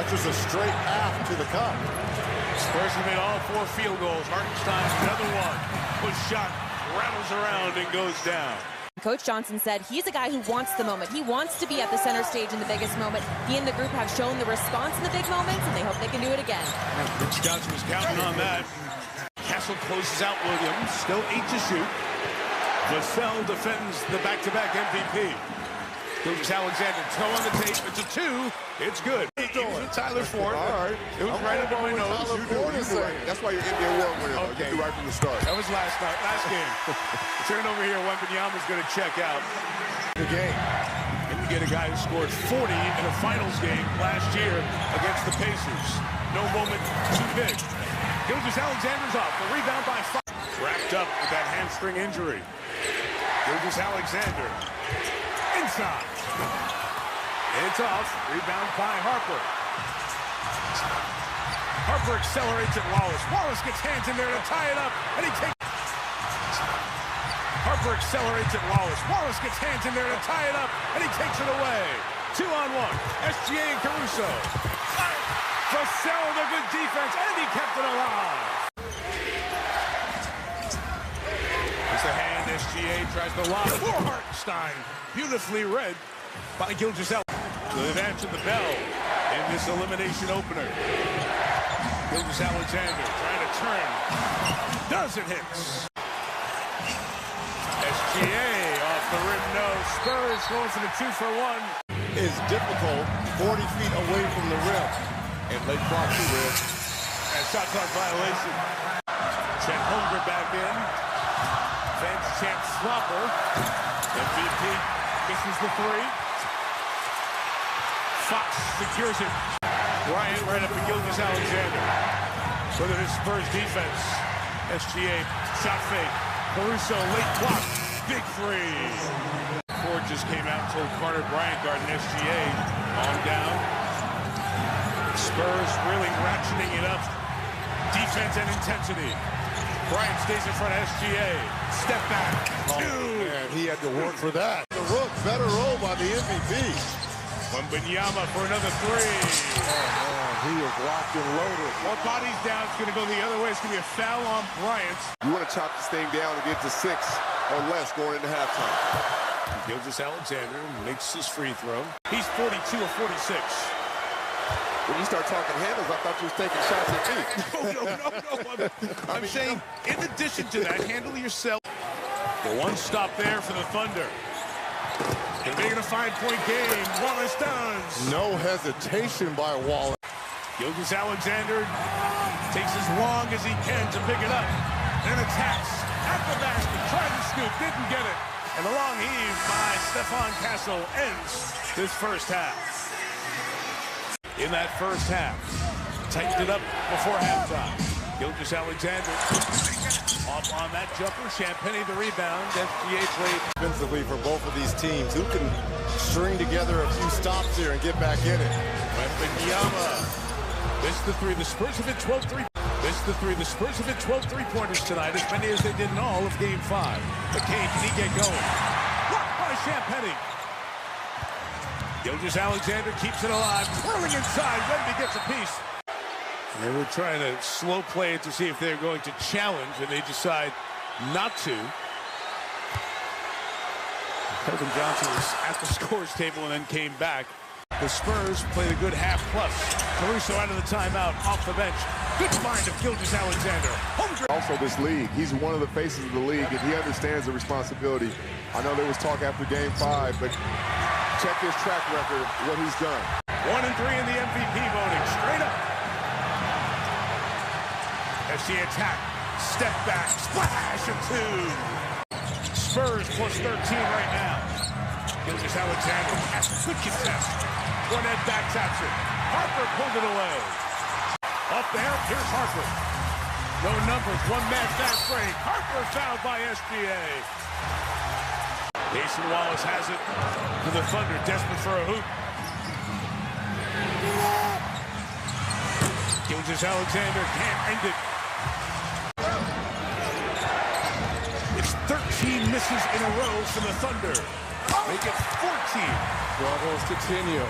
just a straight path to the cup. Spurs have made all 4 field goals. Hartenstein, another one. Push shot, rattles around and goes down. Coach Johnson said he's a guy who wants the moment. He wants to be at the center stage in the biggest moment. He and the group have shown the response in the big moments, and they hope they can do it again. Coach Johnson was counting on that. Castle closes out Williams, still 8 to shoot. Vassell defends the back-to-back MVP. Gilgeous-Alexander, toe on the tape. It's a 2. It's good. Tyler Ford. All right. It was right under my nose. That's why you're getting the award winner. Okay. You right from the start. That was last game. Turn over here. Wembanyama's going to check out The game. and you get a guy who scored 40 in a finals game last year against the Pacers. No moment too big. Gilgeous-Alexander's off. The rebound by 5. Wrapped up with that hamstring injury. Gilgeous-Alexander inside. It's off. Rebound by Harper. Harper accelerates at Wallace. Wallace gets hands in there to tie it up, and he takes. Harper accelerates at Wallace. Wallace gets hands in there to tie it up, and he takes it away. 2-on-1. SGA and Caruso. Vassell, the good defense, and he kept it alive. It's a hand. SGA tries to lob for Hartenstein. Beautifully read by Gilgeous-Alexander. They've answered the bell in this elimination opener. Gilgeous-Alexander trying to turn. Does it hits? SGA off the rim, no. Spurs going for the 2-for-1. Is difficult 40 feet away from the rim. And late block the rim. And shot clock violation. Chet Holmgren back in. Fans chant Slopper. MVP misses the 3. Fox secures it. Bryant right up to Gilgeous-Alexander. Whether his Spurs defense. SGA shot fake. Caruso late block. Big 3. Ford just came out and told Carter Bryant guarding SGA on down. Spurs really ratcheting it up. Defense and intensity. Bryant stays in front of SGA. Step back. 2. Man, he had to work for that. The Rook, better roll by the MVP. Wembanyama for another 3. Oh, man, he is locked and loaded. More bodies down. It's going to go the other way. It's going to be a foul on Bryant. You want to chop this thing down and get to 6 or less going into halftime. Gilgeous-Alexander makes his free throw. He's 42 of 46. When you start talking handles, I thought you was taking shots at me. No. I'm saying, in addition to that, handle yourself. The one stop there for the Thunder. They're making a 5-point game. Wallace does. No hesitation by Wallace. Gilgeous-Alexander takes as long as he can to pick it up. And attacks at the basket. Tried to scoop, didn't get it. And the long heave by Stephon Castle ends this first half. In that first half, tightened it up before halftime. Gilgeous-Alexander off on that jumper. Champagnie the rebound. SGA played Defensively for both of these teams. Who can string together a few stops here and get back in it? Wembanyama missed the 3. The Spurs have hit 12 3. Missed the 3. The Spurs have hit 12 3-pointers tonight, as many as they did in all of Game 5. McCain, can he get going? Blocked by Champagnie. Gilgeous-Alexander keeps it alive. Twirling inside. Wemby gets a piece. They were trying to slow play it to see if they're going to challenge, and they decide not to. Kevin Johnson was at the scores table and then came back. The Spurs played a good half plus. Caruso out of the timeout, off the bench. Good find of Gilgeous-Alexander. Also this league, he's one of the faces of the league, and he understands the responsibility. I know there was talk after Game 5, but check his track record, what he's done. 1 and 3 in the MVP voting, straight up. FC attack, step back, splash of 2. Spurs plus 13 right now. Gilgeous-Alexander has a good contest. Fournette back taps it. Harper pulled it away. Up there, here's Harper. No numbers, one-man fast break. Harper fouled by SGA. Jason Wallace has it to the Thunder, desperate for a hoop. Gilgeous-Alexander can't end it. It's 13 misses in a row for the Thunder. Make it 14. Struggles continue.